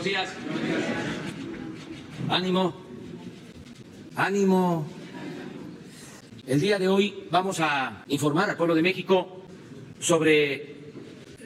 días. Ánimo, ánimo. El día de hoy vamos a informar al pueblo de México sobre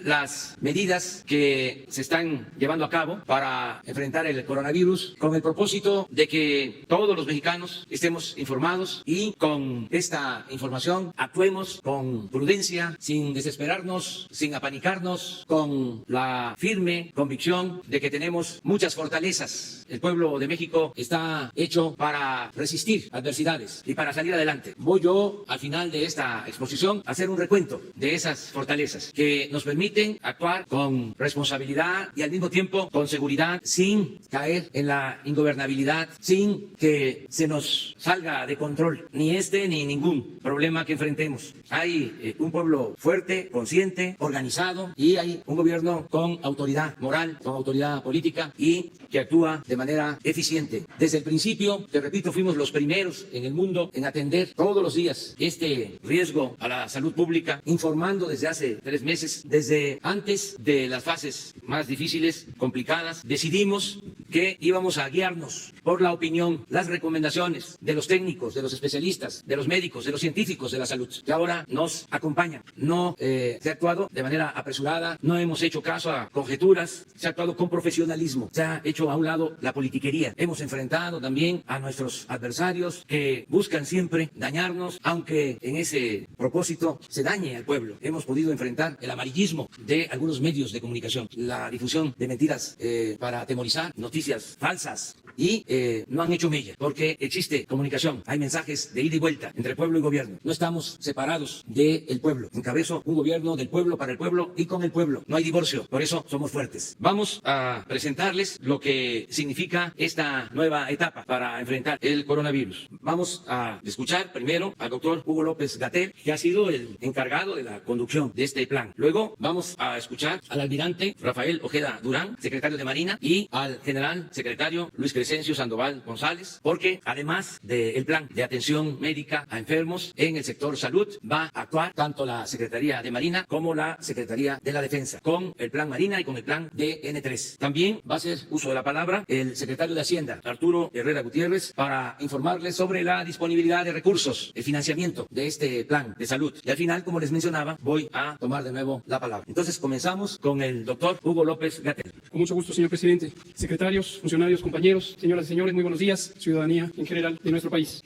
las medidas que se están llevando a cabo para enfrentar el coronavirus con el propósito de que todos los mexicanos estemos informados y con esta información actuemos con prudencia, sin desesperarnos, sin apanicarnos, con la firme convicción de que tenemos muchas fortalezas. El pueblo de México está hecho para resistir adversidades y para salir adelante. Voy yo, al final de esta exposición, a hacer un recuento de esas fortalezas que nos permiten actuar con responsabilidad y al mismo tiempo con seguridad, sin caer en la ingobernabilidad, sin que se nos salga de control ni este ni ningún problema que enfrentemos. Hay un pueblo fuerte, consciente, organizado, y hay un gobierno con autoridad moral, con autoridad política y que actúa de manera eficiente. Desde el principio, te repito, fuimos los primeros en el mundo en atender todos los días este riesgo a la salud pública, informando desde hace 3 meses, desde antes de las fases más difíciles, complicadas. Decidimos que íbamos a guiarnos por la opinión, las recomendaciones de los técnicos, de los especialistas, de los médicos, de los científicos de la salud, que ahora nos acompañan. No se ha actuado de manera apresurada, no hemos hecho caso a conjeturas, se ha actuado con profesionalismo, se ha hecho a un lado la politiquería. Hemos enfrentado también a nuestros adversarios que buscan siempre dañarnos, aunque en ese propósito se dañe al pueblo. Hemos podido enfrentar el amarillismo de algunos medios de comunicación, la difusión de mentiras para atemorizar, noticias falsas, y no han hecho mella, porque existe comunicación, hay mensajes de ida y vuelta entre pueblo y gobierno. No estamos separados del pueblo. Encabezo un gobierno del pueblo, para el pueblo y con el pueblo. No hay divorcio, por eso somos fuertes. Vamos a presentarles lo que significa esta nueva etapa para enfrentar el coronavirus. Vamos a escuchar primero al doctor Hugo López-Gatell, que ha sido el encargado de la conducción de este plan. Luego vamos a escuchar al almirante Rafael Ojeda Durán, secretario de Marina, y al general secretario Luis Crescencio Sandoval González, porque además del plan de atención médica a enfermos en el sector salud, va a actuar tanto la Secretaría de Marina como la Secretaría de la Defensa, con el plan Marina y con el plan DN3. También va a hacer uso de la palabra el secretario de Hacienda, Arturo Herrera Gutiérrez, para informarles sobre la disponibilidad de recursos, el financiamiento de este plan de salud. Y al final, como les mencionaba, voy a tomar de nuevo la palabra. Entonces comenzamos con el doctor Hugo López-Gatell. Con mucho gusto, señor presidente, secretarios, funcionarios, compañeros, señoras y señores, muy buenos días, ciudadanía en general de nuestro país.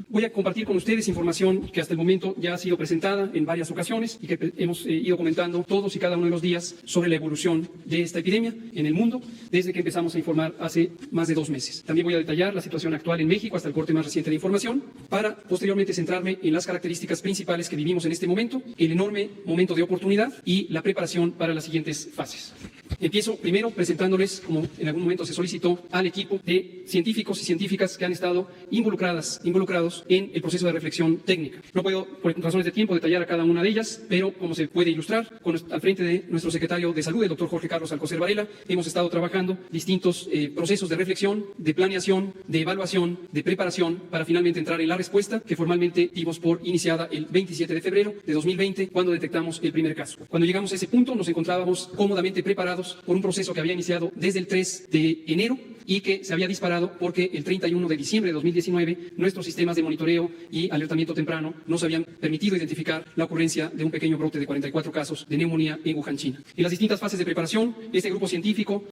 Voy a compartir con ustedes información que hasta el momento ya ha sido presentada en varias ocasiones y que hemos ido comentando todos y cada uno de los días sobre la evolución de esta epidemia en el mundo desde que empezamos a informar hace más de 2 meses. También voy a detallar la situación actual en México hasta el corte más reciente de información, para posteriormente centrarme en las características principales que vivimos en este momento, el enorme momento de oportunidad y la preparación para las siguientes fases. Empiezo primero presentándoles, como en algún momento se solicitó, al equipo de científicos y científicas que han estado involucrados en el proceso de reflexión técnica. No puedo, por razones de tiempo, detallar a cada una de ellas, pero como se puede ilustrar, al frente de nuestro secretario de Salud, el doctor Jorge Carlos Alcocer Varela, hemos estado trabajando distintos procesos de reflexión, de planeación, de evaluación, de preparación, para finalmente entrar en la respuesta que formalmente dimos por iniciada el 27 de febrero de 2020, cuando detectamos el primer caso. Cuando llegamos a ese punto, nos encontrábamos cómodamente preparados por un proceso que había iniciado desde el 3 de enero y que se había disparado porque el 31 de diciembre de 2019 nuestros sistemas de monitoreo y alertamiento temprano nos habían permitido identificar la ocurrencia de un pequeño brote de 44 casos de neumonía en Wuhan, China. En las distintas fases de preparación, este grupo científico,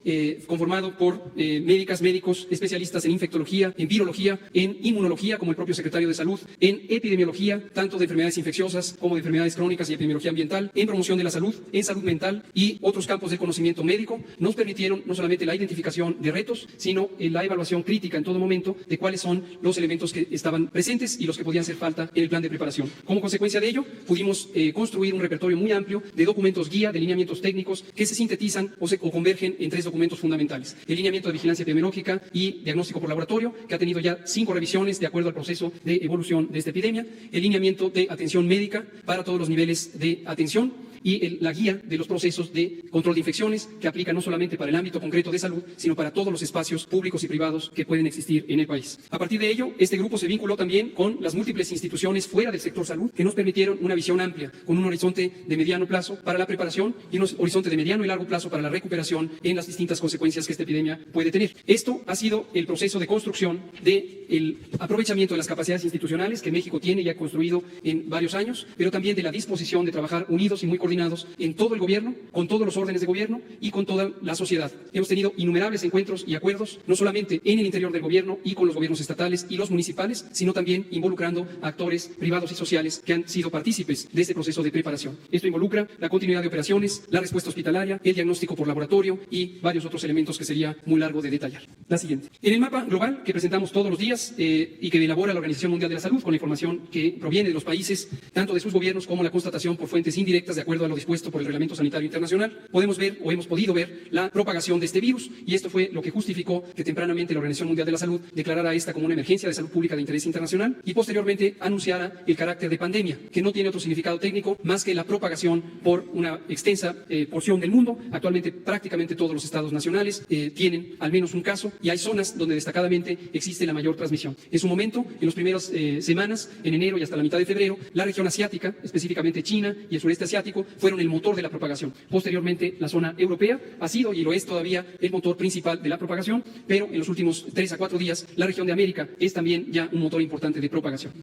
conformado por médicas, médicos, especialistas en infectología, en virología, en inmunología, como el propio secretario de Salud, en epidemiología, tanto de enfermedades infecciosas como de enfermedades crónicas y epidemiología ambiental, en promoción de la salud, en salud mental y otros campos del conocimiento médico, nos permitieron no solamente la identificación de retos, sino la evaluación crítica en todo momento de cuáles son los elementos que estaban presentes y los que podían hacer falta en el plan de preparación. Como consecuencia de ello, pudimos construir un repertorio muy amplio de documentos guía, de lineamientos técnicos que se sintetizan o convergen en 3 documentos fundamentales: el lineamiento de vigilancia epidemiológica y diagnóstico por laboratorio, que ha tenido ya 5 revisiones de acuerdo al proceso de evolución de esta epidemia; el lineamiento de atención médica para todos los niveles de atención; y la guía de los procesos de control de infecciones que aplica no solamente para el ámbito concreto de salud, sino para todos los espacios públicos y privados que pueden existir en el país. A partir de ello, este grupo se vinculó también con las múltiples instituciones fuera del sector salud que nos permitieron una visión amplia, con un horizonte de mediano plazo para la preparación y un horizonte de mediano y largo plazo para la recuperación en las distintas consecuencias que esta epidemia puede tener. Esto ha sido el proceso de construcción del aprovechamiento de las capacidades institucionales que México tiene y ha construido en varios años, pero también de la disposición de trabajar unidos y muy coordinados en todo el gobierno, con todos los órdenes de gobierno y con toda la sociedad. Hemos tenido innumerables encuentros y acuerdos, no solamente en el interior del gobierno y con los gobiernos estatales y los municipales, sino también involucrando a actores privados y sociales que han sido partícipes de este proceso de preparación. Esto involucra la continuidad de operaciones, la respuesta hospitalaria, el diagnóstico por laboratorio y varios otros elementos que sería muy largo de detallar. La siguiente. En el mapa global que presentamos todos los días y que elabora la Organización Mundial de la Salud con la información que proviene de los países, tanto de sus gobiernos como la constatación por fuentes indirectas de acuerdo a lo dispuesto por el Reglamento Sanitario Internacional, podemos ver o hemos podido ver la propagación de este virus y esto fue lo que justificó que tempranamente la Organización Mundial de la Salud declarara esta como una emergencia de salud pública de interés internacional y posteriormente anunciara el carácter de pandemia, que no tiene otro significado técnico más que la propagación por una extensa porción del mundo. Actualmente prácticamente todos los estados nacionales tienen al menos un caso y hay zonas donde destacadamente existe la mayor transmisión. En su momento, en las primeras semanas, en enero y hasta la mitad de febrero, la región asiática, específicamente China y el sureste asiático, fueron el motor de la propagación. Posteriormente, la zona europea ha sido y lo es todavía el motor principal de la propagación, pero en los últimos 3 a 4 días, la región de América es también ya un motor importante de propagación.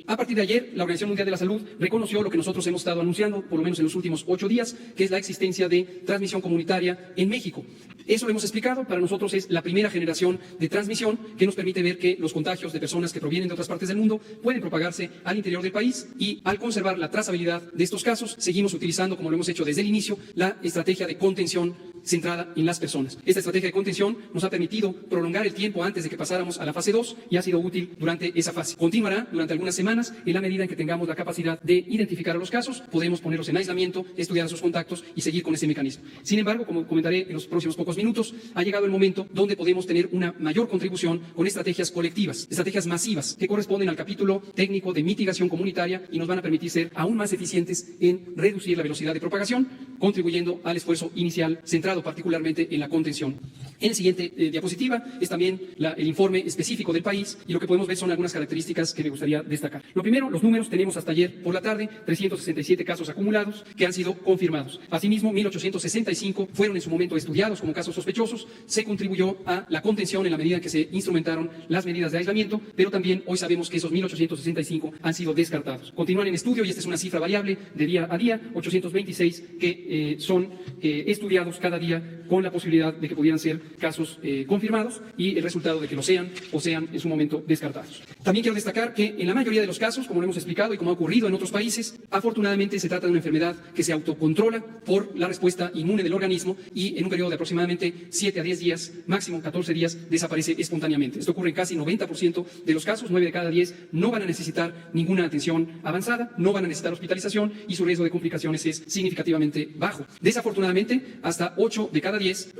A partir de ayer, la Organización Mundial de la Salud reconoció lo que nosotros hemos estado anunciando, por lo menos en los últimos 8 días, que es la existencia de transmisión comunitaria en México. Eso lo hemos explicado, para nosotros es la primera generación de transmisión que nos permite ver que los contagios de personas que provienen de otras partes del mundo pueden propagarse al interior del país y al conservar la trazabilidad de estos casos, seguimos utilizando, como lo hemos hecho desde el inicio, la estrategia de contención centrada en las personas. Esta estrategia de contención nos ha permitido prolongar el tiempo antes de que pasáramos a la fase 2 y ha sido útil durante esa fase. Continuará durante algunas semanas en la medida en que tengamos la capacidad de identificar a los casos, podemos ponerlos en aislamiento, estudiar a sus contactos y seguir con ese mecanismo. Sin embargo, como comentaré en los próximos pocos minutos, ha llegado el momento donde podemos tener una mayor contribución con estrategias colectivas, estrategias masivas que corresponden al capítulo técnico de mitigación comunitaria y nos van a permitir ser aún más eficientes en reducir la velocidad de propagación, contribuyendo al esfuerzo inicial centrado particularmente en la contención. En la siguiente diapositiva es también el informe específico del país y lo que podemos ver son algunas características que me gustaría destacar. Lo primero, los números. Tenemos hasta ayer por la tarde 367 casos acumulados que han sido confirmados. Asimismo, 1.865 fueron en su momento estudiados como casos sospechosos. Se contribuyó a la contención en la medida en que se instrumentaron las medidas de aislamiento, pero también hoy sabemos que esos 1.865 han sido descartados. Continúan en estudio y esta es una cifra variable de día a día, 826 que son estudiados cada día con la posibilidad de que pudieran ser casos confirmados y el resultado de que lo sean o sean en su momento descartados. También quiero destacar que en la mayoría de los casos, como lo hemos explicado y como ha ocurrido en otros países, afortunadamente se trata de una enfermedad que se autocontrola por la respuesta inmune del organismo y en un periodo de aproximadamente 7 a 10 días, máximo 14 días, desaparece espontáneamente. Esto ocurre en casi 90% de los casos, 9 de cada 10 no van a necesitar ninguna atención avanzada, no van a necesitar hospitalización y su riesgo de complicaciones es significativamente bajo. Desafortunadamente, hasta 1 de cada 10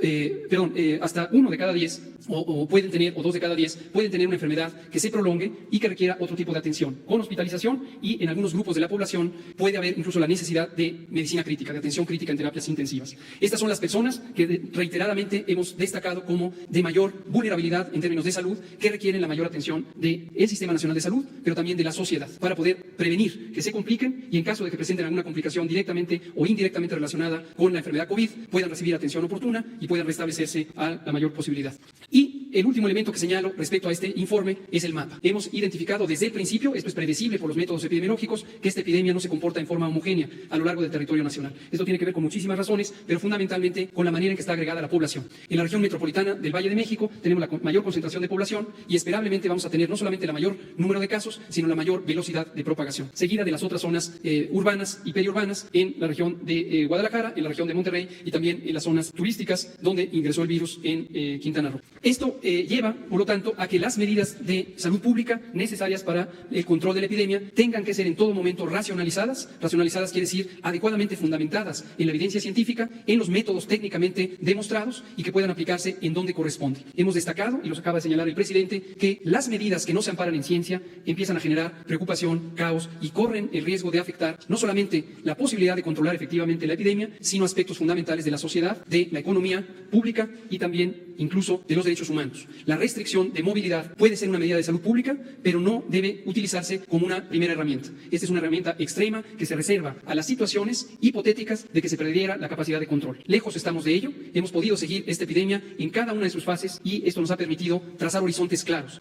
o pueden tener, o 2 de cada 10 pueden tener una enfermedad que se prolongue y que requiera otro tipo de atención, con hospitalización y en algunos grupos de la población puede haber incluso la necesidad de medicina crítica, de atención crítica en terapias intensivas. Estas son las personas que reiteradamente hemos destacado como de mayor vulnerabilidad en términos de salud, que requieren la mayor atención del Sistema Nacional de Salud, pero también de la sociedad, para poder prevenir que se compliquen y en caso de que presenten alguna complicación directamente o indirectamente relacionada con la enfermedad COVID, puedan recibir atención oportuna y puedan restablecerse a la mayor posibilidad. Y el último elemento que señalo respecto a este informe es el mapa. Hemos identificado desde el principio, esto es predecible por los métodos epidemiológicos, que esta epidemia no se comporta en forma homogénea a lo largo del territorio nacional. Esto tiene que ver con muchísimas razones, pero fundamentalmente con la manera en que está agregada la población. En la región metropolitana del Valle de México tenemos la mayor concentración de población y esperablemente vamos a tener no solamente la mayor número de casos, sino la mayor velocidad de propagación, seguida de las otras zonas urbanas y periurbanas en la región de Guadalajara, en la región de Monterrey y también en las zonas turísticas donde ingresó el virus en Quintana Roo. Esto lleva, por lo tanto, a que las medidas de salud pública necesarias para el control de la epidemia tengan que ser en todo momento racionalizadas. Racionalizadas quiere decir adecuadamente fundamentadas en la evidencia científica, en los métodos técnicamente demostrados y que puedan aplicarse en donde corresponde. Hemos destacado, y los acaba de señalar el presidente, que las medidas que no se amparan en ciencia empiezan a generar preocupación, caos y corren el riesgo de afectar no solamente la posibilidad de controlar efectivamente la epidemia, sino aspectos fundamentales de la sociedad, de la economía pública y también incluso de los derechos humanos. La restricción de movilidad puede ser una medida de salud pública, pero no debe utilizarse como una primera herramienta. Esta es una herramienta extrema que se reserva a las situaciones hipotéticas de que se perdiera la capacidad de control. Lejos estamos de ello. Hemos podido seguir esta epidemia en cada una de sus fases y esto nos ha permitido trazar horizontes claros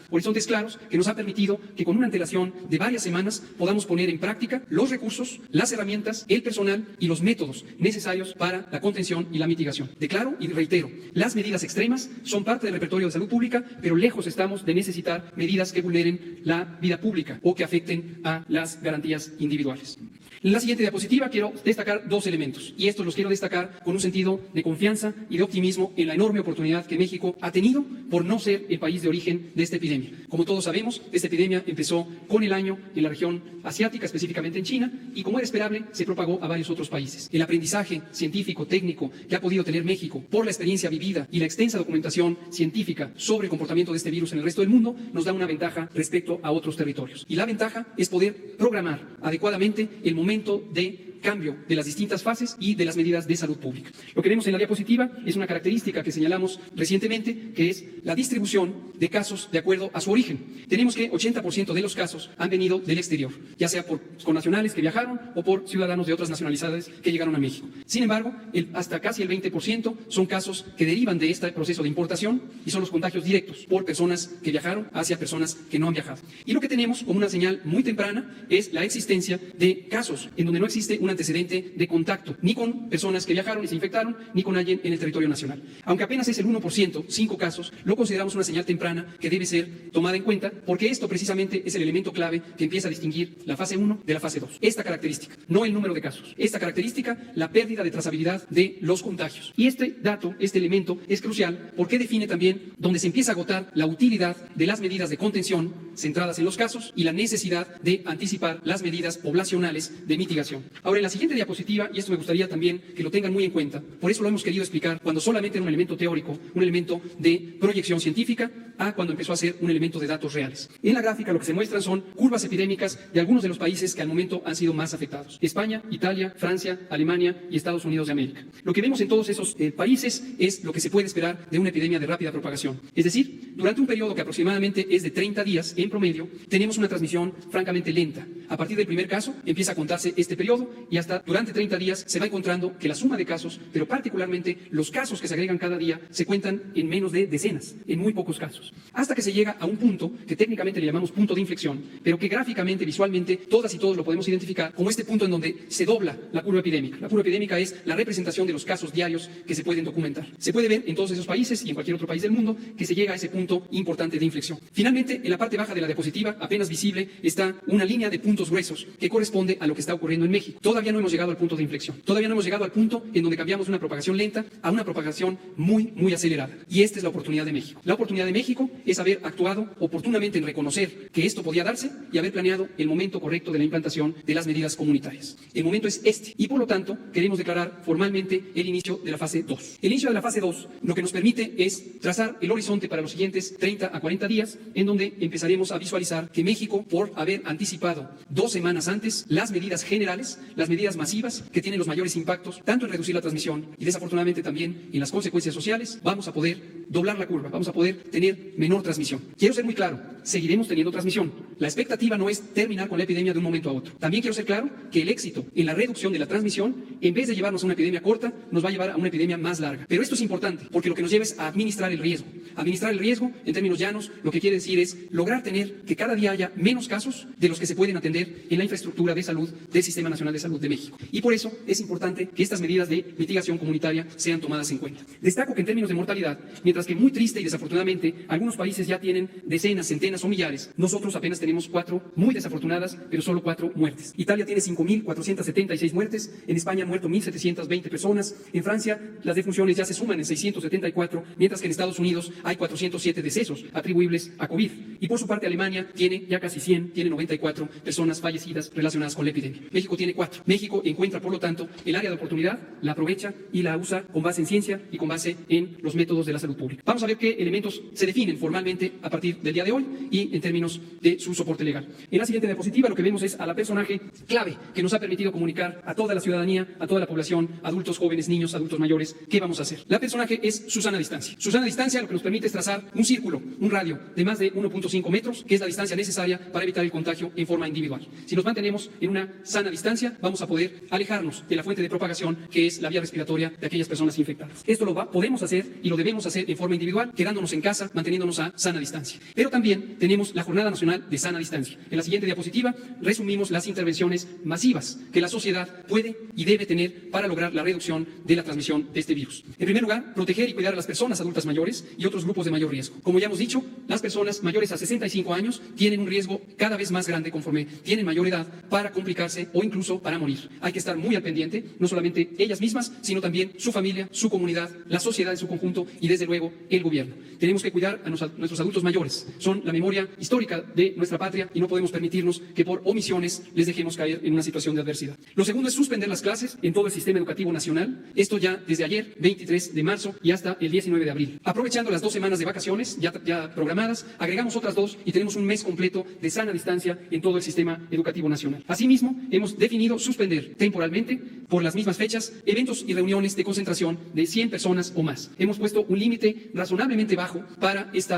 que nos ha permitido que con una antelación de varias semanas podamos poner en práctica los recursos, las herramientas, el personal y los métodos necesarios para la contención y la mitigación. Declaro y reitero, las medidas extremas son parte del repertorio de salud pública, pero lejos estamos de necesitar medidas que vulneren la vida pública o que afecten a las garantías individuales. En la siguiente diapositiva quiero destacar dos elementos, y estos los quiero destacar con un sentido de confianza y de optimismo en la enorme oportunidad que México ha tenido por no ser el país de origen de esta epidemia. Como todos sabemos, esta epidemia empezó con el año en la región asiática, específicamente en China, y como era esperable, se propagó a varios otros países. El aprendizaje científico, técnico que ha podido tener México por la experiencia vivida y la extensa documentación científica sobre el comportamiento de este virus en el resto del mundo nos da una ventaja respecto a otros territorios. Y la ventaja es poder programar adecuadamente el momento de cambio de las distintas fases y de las medidas de salud pública. Lo que vemos en la diapositiva es una característica que señalamos recientemente, que es la distribución de casos de acuerdo a su origen. Tenemos que 80% de los casos han venido del exterior, ya sea por connacionales que viajaron o por ciudadanos de otras nacionalidades que llegaron a México. Sin embargo, hasta casi el 20% son casos que derivan de este proceso de importación y son los contagios directos por personas que viajaron hacia personas que no han viajado. Y lo que tenemos como una señal muy temprana es la existencia de casos en donde no existe un antecedente de contacto, ni con personas que viajaron y se infectaron, ni con alguien en el territorio nacional. Aunque apenas es el 1%, 5 casos, lo consideramos una señal temprana que debe ser tomada en cuenta, porque esto precisamente es el elemento clave que empieza a distinguir la fase 1 de la fase 2. Esta característica, no el número de casos. Esta característica, la pérdida de trazabilidad de los contagios. Y este dato, este elemento, es crucial porque define también donde se empieza a agotar la utilidad de las medidas de contención centradas en los casos y la necesidad de anticipar las medidas poblacionales de mitigación. Ahora, en la siguiente diapositiva, y esto me gustaría también que lo tengan muy en cuenta, por eso lo hemos querido explicar cuando solamente era un elemento teórico, un elemento de proyección científica, a cuando empezó a ser un elemento de datos reales. En la gráfica lo que se muestran son curvas epidémicas de algunos de los países que al momento han sido más afectados: España, Italia, Francia, Alemania y Estados Unidos de América. Lo que vemos en todos esos países es lo que se puede esperar de una epidemia de rápida propagación. Es decir, durante un periodo que aproximadamente es de 30 días en promedio, tenemos una transmisión francamente lenta. A partir del primer caso empieza a contarse este periodo y hasta durante 30 días se va encontrando que la suma de casos, pero particularmente los casos que se agregan cada día, se cuentan en menos de decenas, en muy pocos casos. Hasta que se llega a un punto que técnicamente le llamamos punto de inflexión, pero que gráficamente, visualmente, todas y todos lo podemos identificar como este punto en donde se dobla la curva epidémica. La curva epidémica es la representación de los casos diarios que se pueden documentar. Se puede ver en todos esos países y en cualquier otro país del mundo que se llega a ese punto importante de inflexión. Finalmente, en la parte baja de la diapositiva, apenas visible, está una línea de puntos gruesos que corresponde a lo que está ocurriendo en México. Todavía no hemos llegado al punto de inflexión. Todavía no hemos llegado al punto en donde cambiamos de una propagación lenta a una propagación muy, muy acelerada. Y esta es la oportunidad de México. La oportunidad de México es haber actuado oportunamente en reconocer que esto podía darse y haber planeado el momento correcto de la implantación de las medidas comunitarias. El momento es este y por lo tanto queremos declarar formalmente el inicio de la fase 2. El inicio de la fase 2 lo que nos permite es trazar el horizonte para los siguientes 30 a 40 días en donde empezaremos a visualizar que México, por haber anticipado 2 semanas antes las medidas generales, las medidas masivas que tienen los mayores impactos, tanto en reducir la transmisión y desafortunadamente también en las consecuencias sociales, vamos a poder doblar la curva, vamos a poder tener menor transmisión. Quiero ser muy claro, seguiremos teniendo transmisión. La expectativa no es terminar con la epidemia de un momento a otro. También quiero ser claro que el éxito en la reducción de la transmisión, en vez de llevarnos a una epidemia corta, nos va a llevar a una epidemia más larga. Pero esto es importante porque lo que nos lleva es a administrar el riesgo. Administrar el riesgo, en términos llanos, lo que quiere decir es lograr tener que cada día haya menos casos de los que se pueden atender en la infraestructura de salud del Sistema Nacional de Salud de México. Y por eso es importante que estas medidas de mitigación comunitaria sean tomadas en cuenta. Destaco que en términos de mortalidad, mientras mientras que muy triste y desafortunadamente algunos países ya tienen decenas, centenas o millares, nosotros apenas tenemos 4 muy desafortunadas, pero solo 4 muertes. Italia tiene 5.476 muertes, en España han muerto 1.720 personas, en Francia las defunciones ya se suman en 674, mientras que en Estados Unidos hay 407 decesos atribuibles a COVID. Y por su parte Alemania tiene ya casi 100, tiene 94 personas fallecidas relacionadas con la epidemia. México tiene 4. México encuentra, por lo tanto, el área de oportunidad, la aprovecha y la usa con base en ciencia y con base en los métodos de la salud pública. Vamos a ver qué elementos se definen formalmente a partir del día de hoy y en términos de su soporte legal. En la siguiente diapositiva lo que vemos es a la personaje clave que nos ha permitido comunicar a toda la ciudadanía, a toda la población, adultos, jóvenes, niños, adultos mayores, qué vamos a hacer. La personaje es su sana distancia. Su sana distancia lo que nos permite es trazar un círculo, un radio de más de 1.5 metros, que es la distancia necesaria para evitar el contagio en forma individual. Si nos mantenemos en una sana distancia, vamos a poder alejarnos de la fuente de propagación, que es la vía respiratoria de aquellas personas infectadas. Esto lo podemos hacer y lo debemos hacer en forma individual, quedándonos en casa, manteniéndonos a sana distancia. Pero también tenemos la Jornada Nacional de Sana Distancia. En la siguiente diapositiva resumimos las intervenciones masivas que la sociedad puede y debe tener para lograr la reducción de la transmisión de este virus. En primer lugar, proteger y cuidar a las personas adultas mayores y otros grupos de mayor riesgo. Como ya hemos dicho, las personas mayores a 65 años tienen un riesgo cada vez más grande conforme tienen mayor edad para complicarse o incluso para morir. Hay que estar muy al pendiente, no solamente ellas mismas, sino también su familia, su comunidad, la sociedad en su conjunto y desde luego el gobierno. Tenemos que cuidar a nuestros adultos mayores. Son la memoria histórica de nuestra patria y no podemos permitirnos que por omisiones les dejemos caer en una situación de adversidad. Lo segundo es suspender las clases en todo el sistema educativo nacional. Esto ya desde ayer, 23 de marzo y hasta el 19 de abril. Aprovechando las 2 semanas de vacaciones ya programadas, agregamos otras 2 y tenemos un mes completo de sana distancia en todo el sistema educativo nacional. Asimismo, hemos definido suspender temporalmente, por las mismas fechas, eventos y reuniones de concentración de 100 personas o más. Hemos puesto un límite razonablemente bajo para este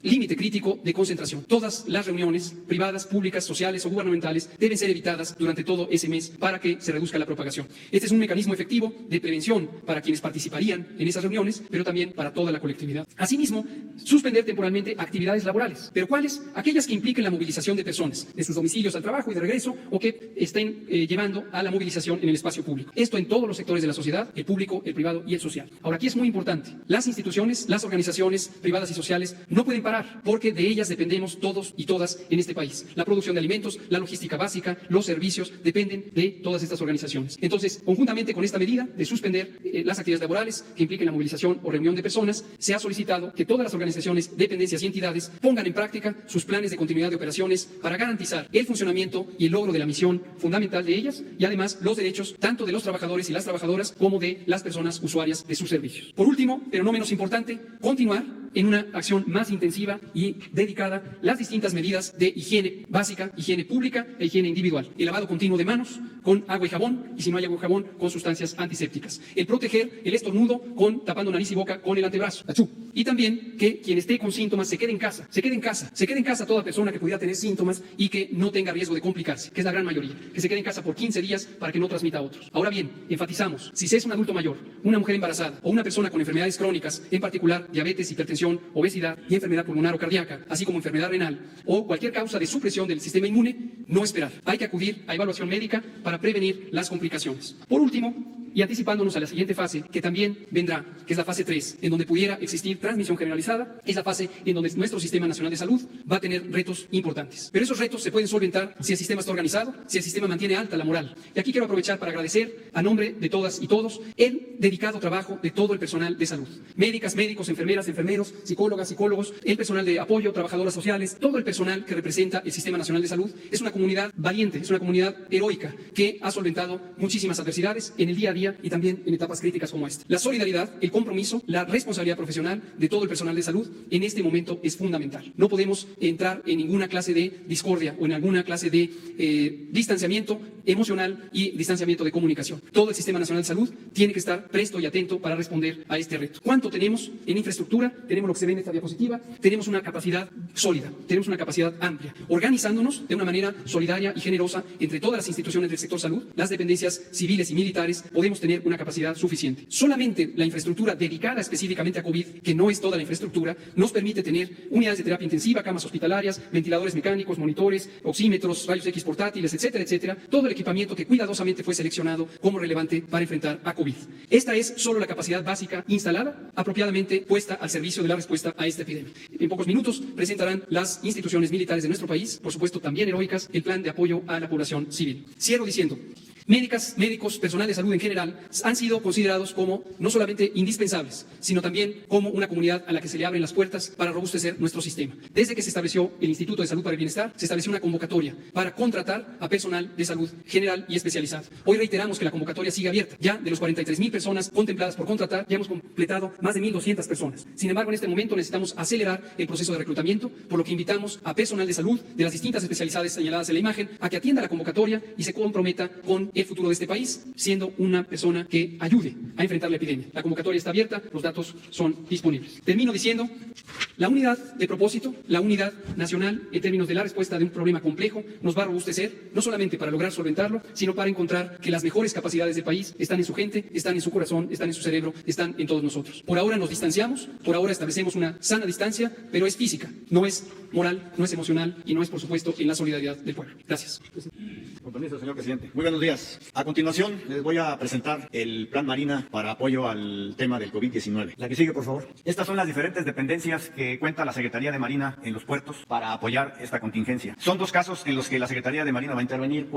límite crítico de concentración. Todas las reuniones privadas, públicas, sociales o gubernamentales deben ser evitadas durante todo ese mes para que se reduzca la propagación. Este es un mecanismo efectivo de prevención para quienes participarían en esas reuniones, pero también para toda la colectividad. Asimismo, suspender temporalmente actividades laborales. ¿Pero cuáles? Aquellas que impliquen la movilización de personas, de sus domicilios al trabajo y de regreso, o que estén llevando a la movilización en el espacio público. Esto en todos los sectores de la sociedad, el público, el privado y el social. Ahora, aquí es muy importante. Las instituciones, las organizaciones privadas y sociales no pueden parar, porque de ellas dependemos todos y todas en este país. La producción de alimentos, la logística básica, los servicios, dependen de todas estas organizaciones. Entonces, conjuntamente con esta medida de suspender las actividades laborales que impliquen la movilización o reunión de personas, se ha solicitado que todas las organizaciones, dependencias y entidades pongan en práctica sus planes de continuidad de operaciones para garantizar el funcionamiento y el logro de la misión fundamental de ellas y además los derechos tanto de los trabajadores y las trabajadoras como de las personas usuarias de sus servicios. Por último, pero no menos importante, continuar en una acción más intensiva y dedicada las distintas medidas de higiene básica, higiene pública e higiene individual. El lavado continuo de manos con agua y jabón, y si no hay agua y jabón, con sustancias antisépticas. El proteger el estornudo con tapando nariz y boca con el antebrazo. ¡Achú! Y también que quien esté con síntomas se quede en casa. Se quede en casa. Se quede en casa toda persona que pudiera tener síntomas y que no tenga riesgo de complicarse, que es la gran mayoría. Que se quede en casa por 15 días para que no transmita a otros. Ahora bien, enfatizamos, si se es un adulto mayor, una mujer embarazada o una persona con enfermedades crónicas, en particular diabetes, hipertensión, obesidad y enfermedad pulmonar o cardíaca, así como enfermedad renal o cualquier causa de supresión del sistema inmune, no esperar. Hay que acudir a evaluación médica para prevenir las complicaciones. Por último, y anticipándonos a la siguiente fase, que también vendrá, que es la fase 3, en donde pudiera existir transmisión generalizada, es la fase en donde nuestro Sistema Nacional de Salud va a tener retos importantes. Pero esos retos se pueden solventar si el sistema está organizado, si el sistema mantiene alta la moral. Y aquí quiero aprovechar para agradecer a nombre de todas y todos el dedicado trabajo de todo el personal de salud. Médicas, médicos, enfermeras, enfermeros, psicólogas, psicólogos, el personal de apoyo, trabajadoras sociales, todo el personal que representa el Sistema Nacional de Salud. Es una comunidad valiente, es una comunidad heroica que ha solventado muchísimas adversidades en el día a día y también en etapas críticas como esta. La solidaridad, el compromiso, la responsabilidad profesional de todo el personal de salud en este momento es fundamental. No podemos entrar en ninguna clase de discordia o en alguna clase de distanciamiento emocional y distanciamiento de comunicación. Todo el Sistema Nacional de Salud tiene que estar presto y atento para responder a este reto. ¿Cuánto tenemos en infraestructura? Tenemos lo que se ve en esta diapositiva, tenemos una capacidad sólida, tenemos una capacidad amplia, organizándonos de una manera solidaria y generosa entre todas las instituciones del sector salud, las dependencias civiles y militares, podemos debemos tener una capacidad suficiente. Solamente la infraestructura dedicada específicamente a COVID, que no es toda la infraestructura, nos permite tener unidades de terapia intensiva, camas hospitalarias, ventiladores mecánicos, monitores, oxímetros, rayos X portátiles, etcétera, etcétera. Todo el equipamiento que cuidadosamente fue seleccionado como relevante para enfrentar a COVID. Esta es solo la capacidad básica instalada, apropiadamente puesta al servicio de la respuesta a esta epidemia. En pocos minutos presentarán las instituciones militares de nuestro país, por supuesto también heroicas, el plan de apoyo a la población civil. Cierro diciendo: médicas, médicos, personal de salud en general han sido considerados como no solamente indispensables, sino también como una comunidad a la que se le abren las puertas para robustecer nuestro sistema. Desde que se estableció el Instituto de Salud para el Bienestar, se estableció una convocatoria para contratar a personal de salud general y especializado. Hoy reiteramos que la convocatoria sigue abierta. Ya de los 43,000 personas contempladas por contratar, ya hemos completado más de 1,200 personas. Sin embargo, en este momento necesitamos acelerar el proceso de reclutamiento, por lo que invitamos a personal de salud de las distintas especialidades señaladas en la imagen a que atienda la convocatoria y se comprometa con el futuro de este país, siendo una persona que ayude a enfrentar la epidemia. La convocatoria está abierta, los datos son disponibles. Termino diciendo: la unidad de propósito, la unidad nacional en términos de la respuesta de un problema complejo, nos va a robustecer, no solamente para lograr solventarlo, sino para encontrar que las mejores capacidades del país están en su gente, están en su corazón, están en su cerebro, están en todos nosotros. Por ahora nos distanciamos, por ahora establecemos una sana distancia, pero es física, no es moral, no es emocional y no es, por supuesto, en la solidaridad del pueblo. Gracias. Con permiso, señor presidente. Muy buenos días. A continuación, les voy a presentar el Plan Marina para apoyo al tema del COVID-19. La que sigue, por favor. Estas son las diferentes dependencias que cuenta la Secretaría de Marina en los puertos para apoyar esta contingencia. Son 2 casos en los que la Secretaría de Marina va a intervenir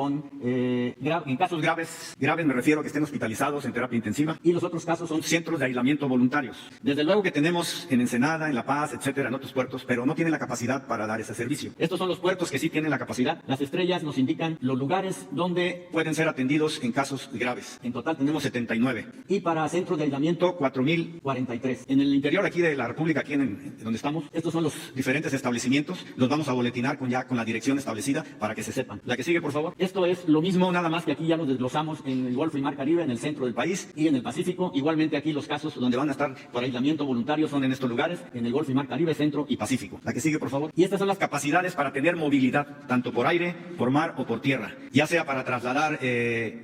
en casos graves me refiero a que estén hospitalizados en terapia intensiva, y los otros casos son centros de aislamiento voluntarios. Desde luego que tenemos en Ensenada, en La Paz, etcétera, en otros puertos, pero no tienen la capacidad para dar ese servicio. Estos son los puertos que sí tienen la capacidad. Las estrellas nos indican los lugares donde pueden ser atendidos en casos graves. En total tenemos 79. Y para centros de aislamiento, 4,043. En el interior aquí de la República, aquí en donde estamos, estos son los diferentes establecimientos. Los vamos a boletinar con la dirección establecida para que se sepan. La que sigue, por favor. Esto es lo mismo, nada más que aquí ya los desglosamos en el Golfo y Mar Caribe, en el centro del país y en el Pacífico. Igualmente aquí los casos donde van a estar por aislamiento voluntario son en estos lugares, en el Golfo y Mar Caribe, centro y Pacífico. La que sigue, por favor. Y estas son las capacidades para tener movilidad, tanto por aire, por mar o por tierra, ya sea para trasladar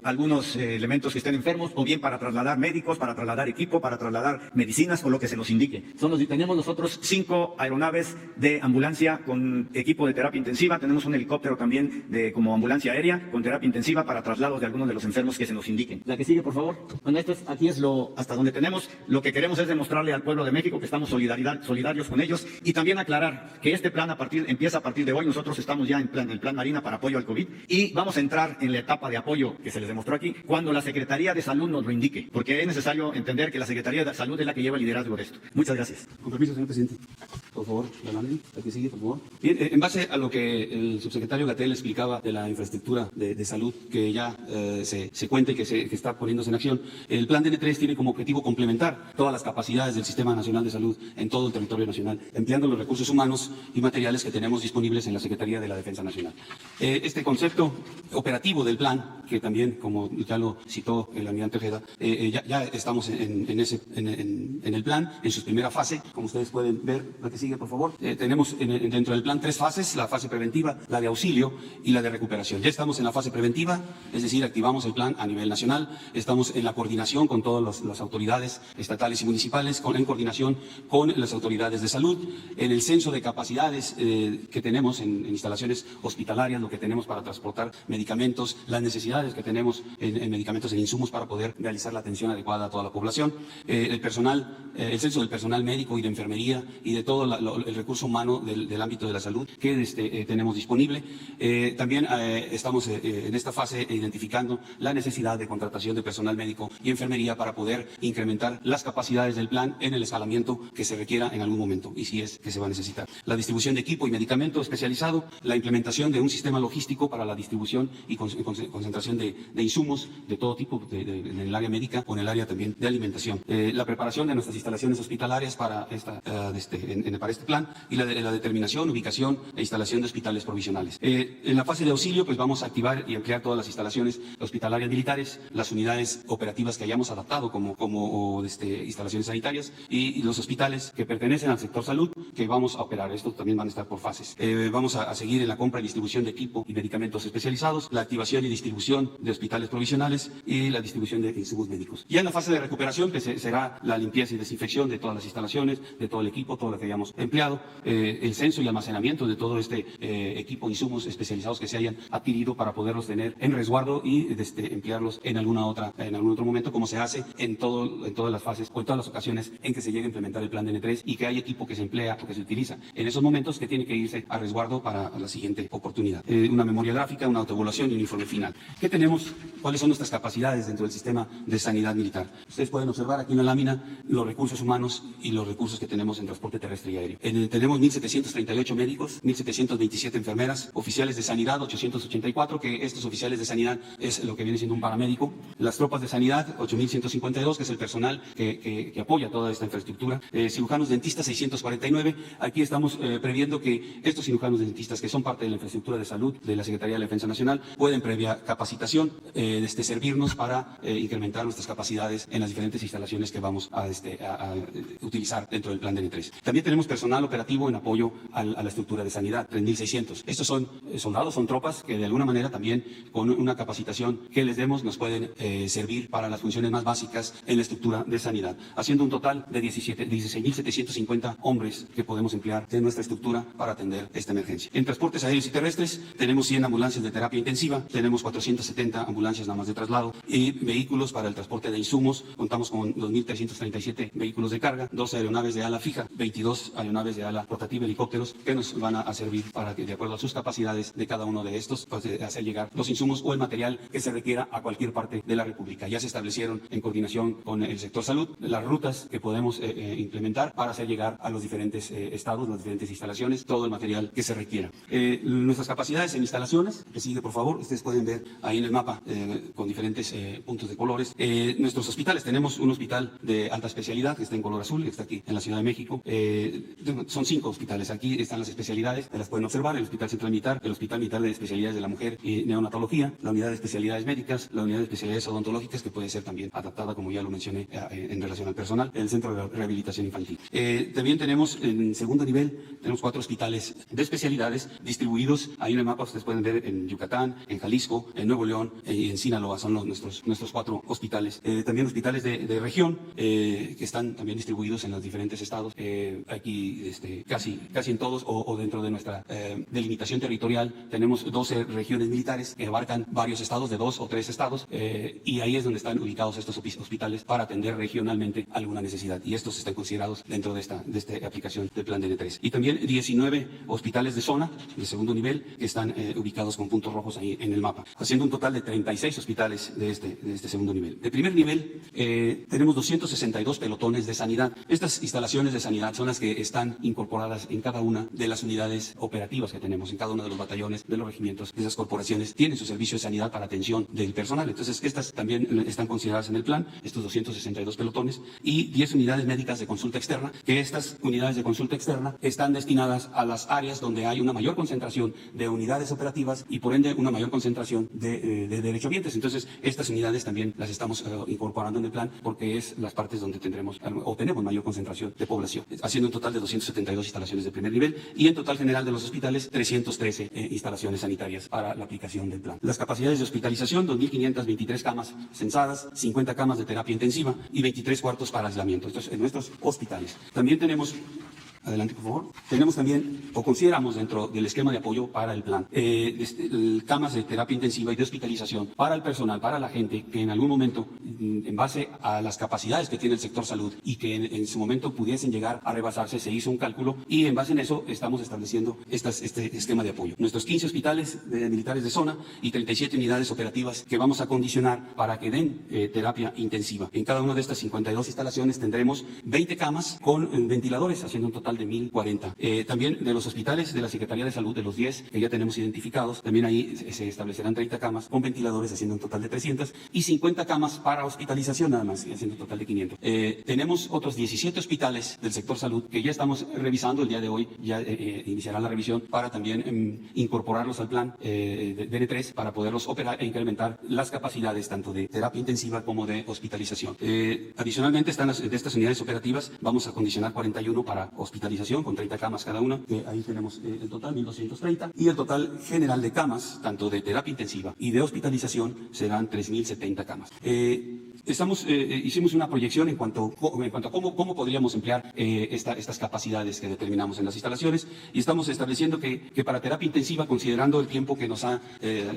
algunos elementos que estén enfermos, o bien para trasladar médicos, para trasladar equipo, para trasladar medicinas o lo que se nos indique. Tenemos nosotros 5 aeronaves de ambulancia con equipo de terapia intensiva. Tenemos un helicóptero también como ambulancia aérea con terapia intensiva para traslados de algunos de los enfermos que se nos indiquen. La que sigue, por favor. Bueno, aquí es hasta donde tenemos. Lo que queremos es demostrarle al pueblo de México que estamos solidarios con ellos, y también aclarar que este plan empieza a partir de hoy. Nosotros estamos ya en el plan Marina para apoyo al COVID, y vamos a entrar en la etapa de apoyo que se les demostró aquí cuando la Secretaría de Salud nos lo indique, porque es necesario entender que la Secretaría de Salud es la que lleva el liderazgo de esto. Muchas gracias. Con permiso, señor presidente. Por favor, la que sigue, por favor. Bien, en base a lo que el subsecretario Gatell explicaba de la infraestructura de salud que ya se cuenta y que está poniéndose en acción, el plan DN3 tiene como objetivo complementar todas las capacidades del Sistema Nacional de Salud en todo el territorio nacional, empleando los recursos humanos y materiales que tenemos disponibles en la Secretaría de la Defensa Nacional. Este concepto operativo del plan, que también, como ya lo citó el almirante Ojeda, ya estamos en el plan, en su primera fase. Como ustedes pueden ver, la que sigue, por favor. Tenemos dentro del plan 3 fases: la fase preventiva, la de auxilio y la de recuperación. Ya estamos en la fase preventiva, es decir, activamos el plan a nivel nacional. Estamos en la coordinación con todas las autoridades estatales y municipales, en coordinación con las autoridades de salud, en el censo de capacidades que tenemos en instalaciones hospitalarias, lo que tenemos para transportar medicamentos, las necesidades que tenemos en medicamentos, en insumos para poder realizar la atención adecuada a toda la población, el censo del personal médico y de enfermería y de todo el recurso humano del ámbito de la salud que tenemos disponible. También estamos en esta fase identificando la necesidad de contratación de personal médico y enfermería para poder incrementar las capacidades del plan en el escalamiento que se requiera en algún momento, y si es que se va a necesitar. La distribución de equipo y medicamento especializado, la implementación de un sistema logístico para la distribución y concentración de insumos de todo tipo en el área médica o en el área también de alimentación. La preparación de nuestras instalaciones hospitalarias para para este plan, y la determinación, ubicación e instalación de hospitales provisionales. En la fase de auxilio, pues vamos a activar y ampliar todas las instalaciones hospitalarias militares, las unidades operativas que hayamos adaptado como instalaciones sanitarias y los hospitales que pertenecen al sector salud que vamos a operar. Estos también van a estar por fases. Vamos a seguir en la compra y distribución de equipo y medicamentos especializados, la activación y distribución de hospitales provisionales y la distribución de insumos médicos. Ya en la fase de recuperación, que será la limpieza y desinfección de todas las instalaciones, de todo el equipo, todo lo que hayamos empleado, el censo y almacenamiento de todo este equipo, insumos especializados que se hayan adquirido para poderlos tener en resguardo y emplearlos en algún otro momento, como se hace en todas las fases o en todas las ocasiones en que se llegue a implementar el plan de N3 y que hay equipo que se emplea o que se utiliza en esos momentos que tiene que irse a resguardo para la siguiente oportunidad. Una memoria gráfica, una autoevaluación y un informe final. ¿Qué tenemos? ¿Cuáles son nuestras capacidades dentro del sistema de sanidad militar? Ustedes pueden observar aquí en la lámina los recursos humanos y los recursos que tenemos en transporte terrestre y aéreo. Tenemos 1.738 médicos, 1.727 enfermeras, oficiales de sanidad 884, que estos oficiales de sanidad es lo que viene siendo un paramédico, las tropas de sanidad 8.152, que es el personal que apoya toda esta infraestructura, cirujanos dentistas 649. Aquí estamos previendo que estos cirujanos dentistas, que son parte de la infraestructura de salud de la Secretaría de la Defensa Nacional, pueden previa capacitación servirnos para incrementar nuestras capacidades en las diferentes instalaciones que vamos a utilizar dentro del plan de N3. También tenemos personal operativo en apoyo a la estructura de sanidad, 3.600. Estos son soldados, son tropas que de alguna manera también con una capacitación que les demos nos pueden servir para las funciones más básicas en la estructura de sanidad, haciendo un total de 16.750 hombres que podemos emplear de nuestra estructura para atender esta emergencia. En transportes aéreos y terrestres tenemos 100 ambulancias de terapia intensiva, tenemos 470 ambulancias nada más de traslado y vehículos para el transporte de insumos. Contamos con 2.337 vehículos de carga, 12 aeronaves de ala fija, 22 aeronaves de ala rotativa, helicópteros, que nos van a servir para que, de acuerdo a sus capacidades de cada uno de estos, pues, hacer llegar los insumos o el material que se requiera a cualquier parte de la República. Ya se establecieron en coordinación con el sector salud las rutas que podemos implementar para hacer llegar a los diferentes estados, las diferentes instalaciones, todo el material que se requiera. Nuestras capacidades en instalaciones, que sigue por favor, ustedes pueden ver ahí en el mapa con diferentes puntos de colores. Nuestros hospitales, tenemos un hospital de alta especialidad que está en color azul, que está aquí en la Ciudad de México. Son 5 hospitales, aquí están las especialidades, las pueden observar: el Hospital Central Militar, el Hospital Militar de Especialidades de la Mujer y Neonatología, la Unidad de Especialidades Médicas, la Unidad de Especialidades Odontológicas, que puede ser también adaptada, como ya lo mencioné, en relación al personal, el Centro de Rehabilitación Infantil. También tenemos en segundo nivel, tenemos 4 hospitales de especialidades distribuidos, ahí en el mapa ustedes pueden ver en Yucatán, en Jalisco, en Nuevo León y en Sinaloa, son nuestros 4 hospitales. También hospitales de región que están también distribuidos en los diferentes estados, aquí casi en todos o dentro de nuestra delimitación territorial tenemos 12 regiones militares que abarcan varios estados, de 2 o 3 estados, y ahí es donde están ubicados estos hospitales para atender regionalmente alguna necesidad, y estos están considerados dentro de esta aplicación del plan de N3. Y también 19 hospitales de zona de segundo nivel que están ubicados con puntos rojos ahí en el mapa, haciendo un total de 36 hospitales de este segundo nivel. De primer nivel tenemos 262 pelotones de sanidad. Estas instalaciones de sanidad son las que están incorporadas en cada una de las unidades operativas que tenemos, en cada uno de los batallones, de los regimientos. Esas corporaciones tienen su servicio de sanidad para atención del personal. Entonces, estas también están consideradas en el plan, estos 262 pelotones, y 10 unidades médicas de consulta externa, que estas unidades de consulta externa están destinadas a las áreas donde hay una mayor concentración de unidades operativas y, por ende, una mayor concentración de derechohabientes. Entonces, estas unidades también las estamos incorporando en el plan porque es las partes donde tenemos mayor concentración de población, haciendo un total de 272 instalaciones de primer nivel y en total general de los hospitales 313 instalaciones sanitarias para la aplicación del plan. Las capacidades de hospitalización: 2.523 camas censadas, 50 camas de terapia intensiva y 23 cuartos para aislamiento. Esto es en nuestros hospitales. También tenemos Adelante, por favor. Tenemos también, o consideramos dentro del esquema de apoyo para el plan, camas de terapia intensiva y de hospitalización para el personal, para la gente que en algún momento, en base a las capacidades que tiene el sector salud y que en su momento pudiesen llegar a rebasarse, se hizo un cálculo y en base en eso estamos estableciendo este esquema de apoyo. Nuestros 15 hospitales militares de zona y 37 unidades operativas que vamos a condicionar para que den terapia intensiva. En cada una de estas 52 instalaciones tendremos 20 camas con ventiladores, haciendo un total de 1.040. También de los hospitales de la Secretaría de Salud, de los 10 que ya tenemos identificados, también ahí se establecerán 30 camas con ventiladores, haciendo un total de 300, y 50 camas para hospitalización nada más, haciendo un total de 500. Tenemos otros 17 hospitales del sector salud que ya estamos revisando. El día de hoy ya iniciará la revisión para también incorporarlos al plan de DN3 para poderlos operar e incrementar las capacidades tanto de terapia intensiva como de hospitalización. Adicionalmente, de estas unidades operativas vamos a condicionar 41 para hospitalización con 30 camas cada una, que ahí tenemos el total 1.230, y el total general de camas, tanto de terapia intensiva y de hospitalización, serán 3.070 camas. Hicimos una proyección en cuanto a cómo podríamos emplear estas capacidades que determinamos en las instalaciones, y estamos estableciendo que para terapia intensiva, considerando el tiempo que nos ha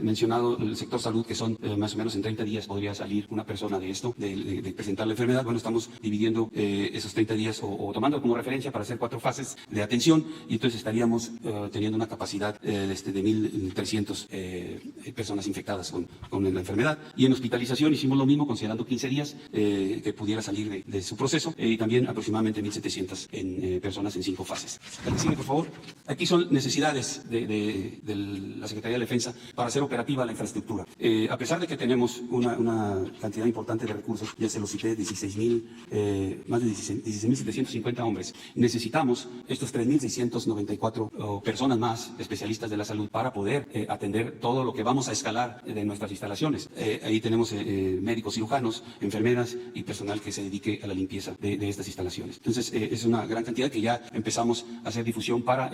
mencionado el sector salud, que son más o menos en 30 días podría salir una persona de esto, de presentar la enfermedad. Bueno, estamos dividiendo esos 30 días o tomando como referencia para hacer 4 fases de atención, y entonces estaríamos teniendo una capacidad de 1.300 personas infectadas con la enfermedad. Y en hospitalización hicimos lo mismo, considerando 15 días que pudiera salir de su proceso, y también aproximadamente 1.700 en personas en 5 fases. Sigue, por favor. Aquí son necesidades de la Secretaría de Defensa para hacer operativa la infraestructura. A pesar de que tenemos una cantidad importante de recursos, ya se los cité, más de 16.750 hombres, necesitamos estos 3.694 personas más, especialistas de la salud, para poder atender todo lo que vamos a escalar de nuestras instalaciones. Ahí tenemos médicos cirujanos, enfermeras y personal que se dedique a la limpieza de estas instalaciones. Entonces, es una gran cantidad que ya empezamos a hacer difusión para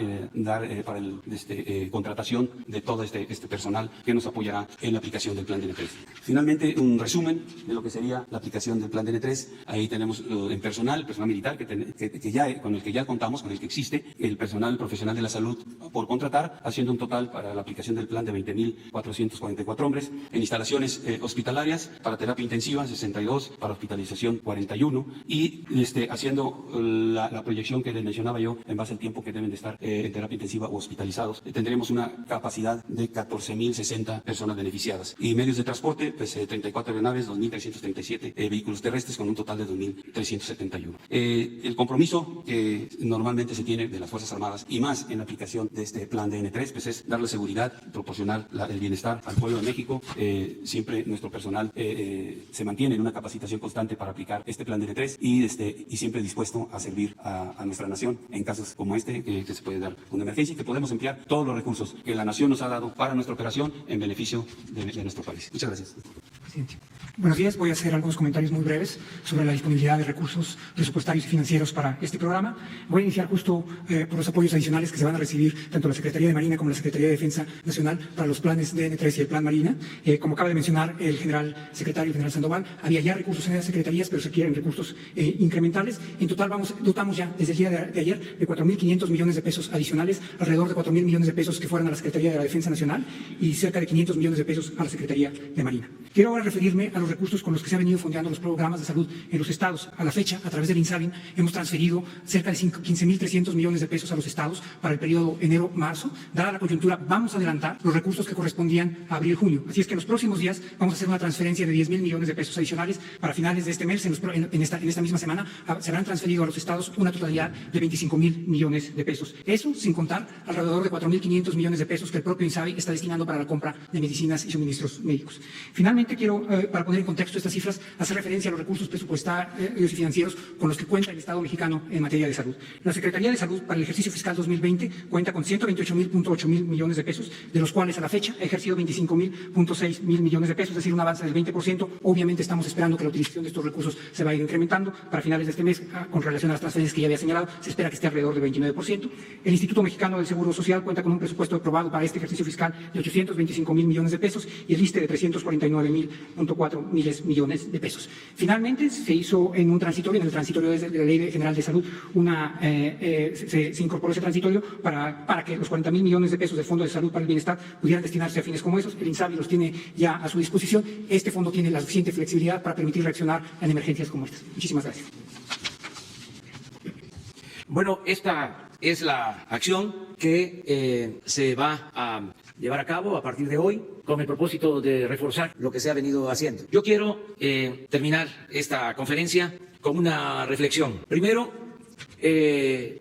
contratación de todo este personal que nos apoyará en la aplicación del plan DN3. Finalmente, un resumen de lo que sería la aplicación del plan DN3. Ahí tenemos el personal militar con el que ya contamos, con el que existe, el personal profesional de la salud por contratar, haciendo un total para la aplicación del plan de 20.444 hombres. En instalaciones hospitalarias, para terapia intensiva, 62, para hospitalización, 41, y haciendo la proyección que les mencionaba yo, en base al tiempo que deben de estar en terapia intensiva o hospitalizados, tendremos una capacidad de 14.060 personas beneficiadas. Y medios de transporte, pues 34 aeronaves, 2.337 vehículos terrestres, con un total de 2.371. El compromiso que normalmente se tiene de las Fuerzas Armadas, y más en la aplicación de este plan DN3, pues es darle seguridad, proporcionar el bienestar al pueblo de México. Siempre nuestro personal se mantiene en una capacitación constante para aplicar este plan DN3, y siempre dispuesto a servir a nuestra nación en casos como que se puede dar una emergencia, y que podemos emplear todos los recursos que la nación nos ha dado para nuestra operación en beneficio de nuestro país. Muchas gracias. Presidente. Buenos días. Voy a hacer algunos comentarios muy breves sobre la disponibilidad de recursos presupuestarios y financieros para este programa. Voy a iniciar justo por los apoyos adicionales que se van a recibir tanto la Secretaría de Marina como la Secretaría de Defensa Nacional para los planes DN3 y el Plan Marina. Como acaba de mencionar el secretario general Sandoval, había ya recursos en las secretarías, pero se quieren recursos incrementales. En total dotamos ya desde el día de ayer de 4.500 millones de pesos adicionales, alrededor de 4.000 millones de pesos que fueran a la Secretaría de la Defensa Nacional y cerca de 500 millones de pesos a la Secretaría de Marina. Quiero ahora referirme a los recursos con los que se han venido fondeando los programas de salud en los estados. A la fecha, a través del INSABI, hemos transferido cerca de 15.300 millones de pesos a los estados para el periodo enero-marzo. Dada la coyuntura, vamos a adelantar los recursos que correspondían a abril-junio. Así es que en los próximos días vamos a hacer una transferencia de 10.000 millones de pesos adicionales para finales de este mes. En esta misma semana se habrán transferido a los estados una totalidad de 25.000 millones de pesos. Eso sin contar alrededor de 4.500 millones de pesos que el propio INSABI está destinando para la compra de medicinas y suministros médicos. Finalmente, quiero, para poner en contexto estas cifras, hacer referencia a los recursos presupuestarios y financieros con los que cuenta el Estado mexicano en materia de salud. La Secretaría de Salud para el ejercicio fiscal 2020 cuenta con 128.800 millones de pesos, de los cuales a la fecha ha ejercido 25.600 millones de pesos, es decir, un avance del 20%. Obviamente estamos esperando que la utilización de estos recursos se vaya incrementando. Para finales de este mes, con relación a las transferencias que ya había señalado, se espera que esté alrededor del 29%. El Instituto Mexicano del Seguro Social cuenta con un presupuesto aprobado para este ejercicio fiscal de 825.000 millones de pesos y el ISSSTE de 349.4 millones de pesos. Finalmente, se hizo en el transitorio de la Ley General de Salud, se incorporó ese transitorio para que los 40.000 millones de pesos del Fondo de Salud para el Bienestar pudieran destinarse a fines como esos. El INSABI los tiene ya a su disposición. Este fondo tiene la suficiente flexibilidad para permitir reaccionar en emergencias como estas. Muchísimas gracias. Bueno, esta es la acción que se va a llevar a cabo a partir de hoy con el propósito de reforzar lo que se ha venido haciendo. Yo quiero terminar esta conferencia con una reflexión. Primero,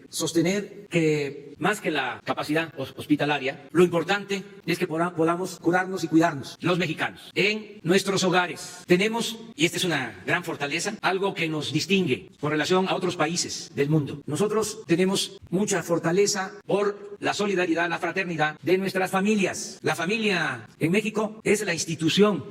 sostener que más que la capacidad hospitalaria, lo importante es que podamos curarnos y cuidarnos los mexicanos en nuestros hogares. Tenemos, y esta es una gran fortaleza, algo que nos distingue con relación a otros países del mundo. Nosotros tenemos mucha fortaleza por la solidaridad, la fraternidad de nuestras familias. La familia en México es la institución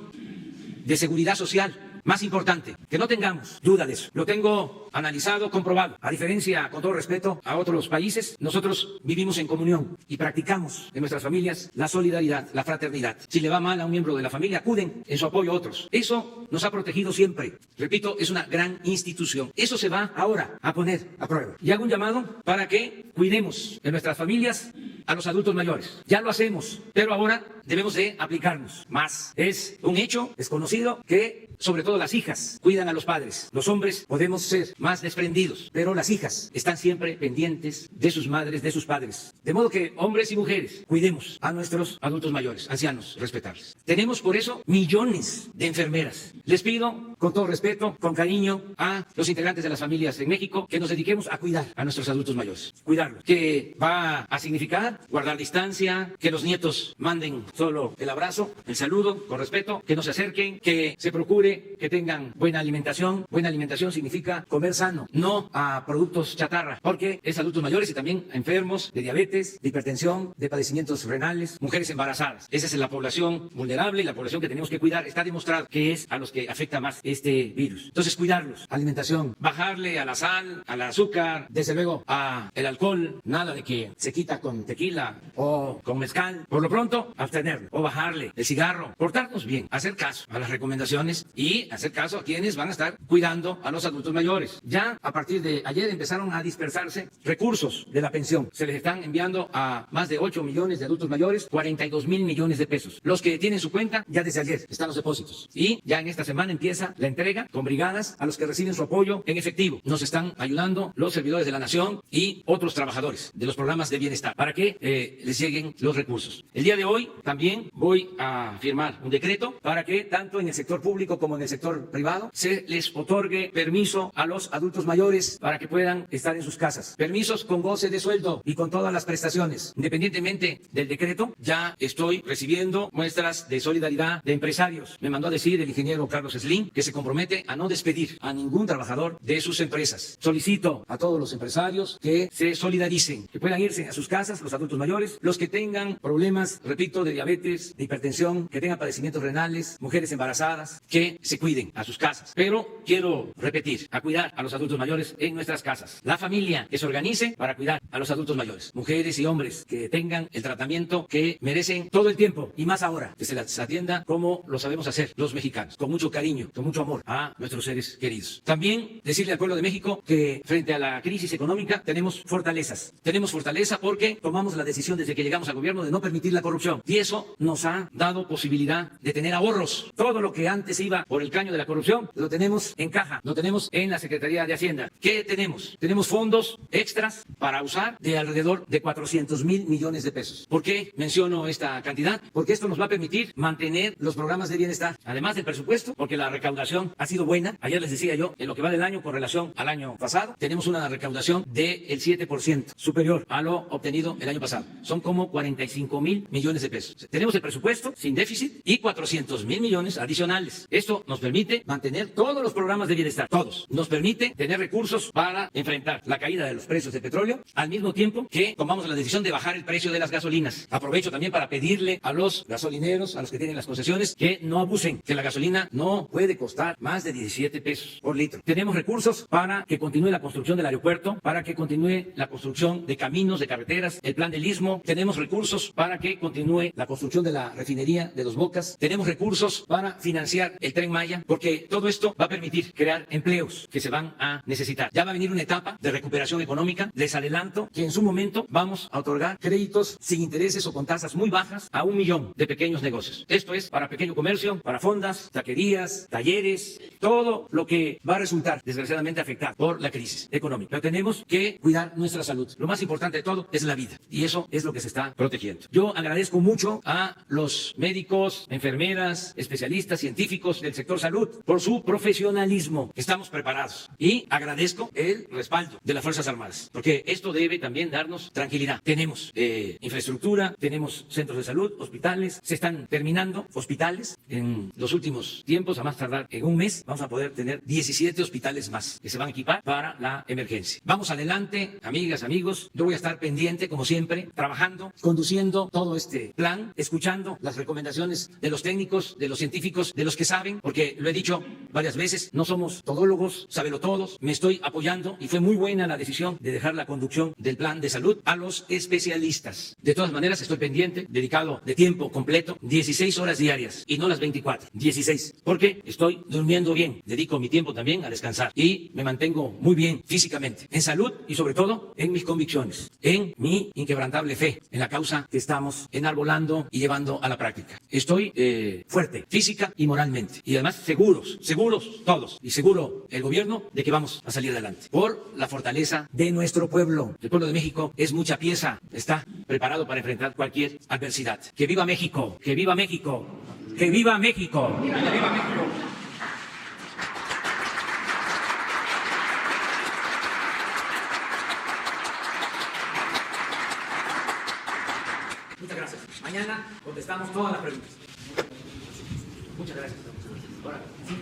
de seguridad social más importante, que no tengamos duda de eso. Lo tengo analizado, comprobado. A diferencia, con todo respeto, a otros países, nosotros vivimos en comunión y practicamos en nuestras familias la solidaridad, la fraternidad. Si le va mal a un miembro de la familia, acuden en su apoyo a otros. Eso nos ha protegido siempre. Repito, es una gran institución. Eso se va ahora a poner a prueba. Y hago un llamado para que cuidemos en nuestras familias a los adultos mayores. Ya lo hacemos, pero ahora debemos de aplicarnos más. Es un hecho desconocido que sobre todo las hijas cuidan a los padres. Los hombres podemos ser más desprendidos, pero las hijas están siempre pendientes de sus madres, de sus padres. De modo que hombres y mujeres cuidemos a nuestros adultos mayores, ancianos, respetarles. Tenemos por eso millones de enfermeras. Les pido, con todo respeto, con cariño, a los integrantes de las familias en México, que nos dediquemos a cuidar a nuestros adultos mayores. Cuidarlos. Que va a significar guardar distancia, que los nietos manden solo el abrazo, el saludo, con respeto, que no se acerquen, que se procure que tengan buena alimentación. Buena alimentación significa comer sano, no a productos chatarra, porque es adultos mayores y también a enfermos de diabetes, de hipertensión, de padecimientos renales, mujeres embarazadas. Esa es la población vulnerable y la población que tenemos que cuidar. Está demostrado que es a los que afecta más este virus. Entonces, cuidarlos. Alimentación, bajarle a la sal, al azúcar, desde luego a el alcohol, nada de que se quita con tequila o con mezcal. Por lo pronto, abstenerlo o bajarle el cigarro, portarnos bien, hacer caso a las recomendaciones y hacer caso a quienes van a estar cuidando a los adultos mayores. Ya a partir de ayer empezaron a dispersarse recursos de la pensión. Se les están enviando a más de 8 millones de adultos mayores 42,000 millones de pesos. Los que tienen su cuenta, ya desde ayer están los depósitos. Y ya en esta semana empieza la entrega con brigadas a los que reciben su apoyo en efectivo. Nos están ayudando los servidores de la nación y otros trabajadores de los programas de bienestar para que les lleguen los recursos. El día de hoy también voy a firmar un decreto para que tanto en el sector público como en el sector privado se les otorgue permiso a los adultos mayores para que puedan estar en sus casas. Permisos con goce de sueldo y con todas las prestaciones. Independientemente del decreto, ya estoy recibiendo muestras de solidaridad de empresarios. Me mandó a decir el ingeniero Carlos Slim que se compromete a no despedir a ningún trabajador de sus empresas. Solicito a todos los empresarios que se solidaricen, que puedan irse a sus casas, los adultos mayores, los que tengan problemas, repito, de diabetes, de hipertensión, que tengan padecimientos renales, mujeres embarazadas, que se cuiden a sus casas. Pero quiero repetir, a cuidar a los adultos mayores en nuestras casas. La familia que se organice para cuidar a los adultos mayores. Mujeres y hombres que tengan el tratamiento que merecen todo el tiempo y más ahora, que se las atienda como lo sabemos hacer los mexicanos, con mucho cariño, con mucho amor a nuestros seres queridos. También decirle al pueblo de México que frente a la crisis económica tenemos fortalezas. Tenemos fortaleza porque tomamos la decisión desde que llegamos al gobierno de no permitir la corrupción y eso nos ha dado posibilidad de tener ahorros. Todo lo que antes iba por el caño de la corrupción lo tenemos en caja, lo tenemos en la Secretaría de Hacienda. ¿Qué tenemos? Tenemos fondos extras para usar de alrededor de 400,000 millones de pesos. ¿Por qué menciono esta cantidad? Porque esto nos va a permitir mantener los programas de bienestar, además del presupuesto, porque la recaudación ha sido buena. Ayer les decía yo, en lo que va del año con relación al año pasado, tenemos una recaudación del 7%, superior a lo obtenido el año pasado. Son como 45,000 millones de pesos. Tenemos el presupuesto sin déficit y 400,000 millones adicionales. Esto nos permite mantener todos los programas de bienestar, todos. Nos permite tener recursos para enfrentar la caída de los precios del petróleo, al mismo tiempo que tomamos la decisión de bajar el precio de las gasolinas. Aprovecho también para pedirle a los gasolineros, a los que tienen las concesiones, que no abusen, que la gasolina no puede costar más de 17 pesos por litro. Tenemos recursos para que continúe la construcción del aeropuerto, para que continúe la construcción de caminos, de carreteras, el plan del Istmo. Tenemos recursos para que continúe la construcción de la refinería de Dos Bocas. Tenemos recursos para financiar el Tren Maya, porque todo esto va a permitir crear empleos que se van a necesitar. Ya va a venir una etapa de recuperación económica. Les adelanto que en su momento vamos a otorgar créditos sin intereses o con tasas muy bajas a 1 millón de pequeños negocios. Esto es para pequeño comercio, para fondas, taquerías, talleres, todo lo que va a resultar desgraciadamente afectado por la crisis económica. Pero tenemos que cuidar nuestra salud. Lo más importante de todo es la vida y eso es lo que se está protegiendo. Yo agradezco mucho a los médicos, enfermeras, especialistas, científicos del sector salud por su profesionalismo. Estamos preparados Y agradezco el respaldo de las Fuerzas Armadas, porque esto debe también darnos tranquilidad. Tenemos infraestructura, tenemos centros de salud, hospitales, se están terminando hospitales. En los últimos tiempos, a más tardar en un mes, vamos a poder tener 17 hospitales más que se van a equipar para la emergencia. Vamos adelante, amigas, amigos. Yo voy a estar pendiente, como siempre, trabajando, conduciendo todo este plan, escuchando las recomendaciones de los técnicos, de los científicos, de los que saben, porque lo he dicho varias veces, no somos todólogos, sabelotodos. Me estoy apoyando y fue muy buena la decisión de dejar la conducción del plan de salud a los especialistas. De todas maneras, estoy pendiente, dedicado de tiempo completo, 16 horas diarias y no las 24, 16, porque estoy durmiendo bien, dedico mi tiempo también a descansar y me mantengo muy bien físicamente, en salud y sobre todo en mis convicciones, en mi inquebrantable fe, en la causa que estamos enarbolando y llevando a la práctica. Estoy fuerte, física y moralmente, y además seguros todos, y seguro el gobierno de que vamos a salir adelante, por la fortaleza de nuestro pueblo. El pueblo de México es mucha pieza, está preparado para enfrentar cualquier adversidad. ¡Que viva México! ¡Que viva México! ¡Que viva México! ¡Que viva México! Muchas gracias. Mañana contestamos todas las preguntas. Muchas gracias. Ahora, sí.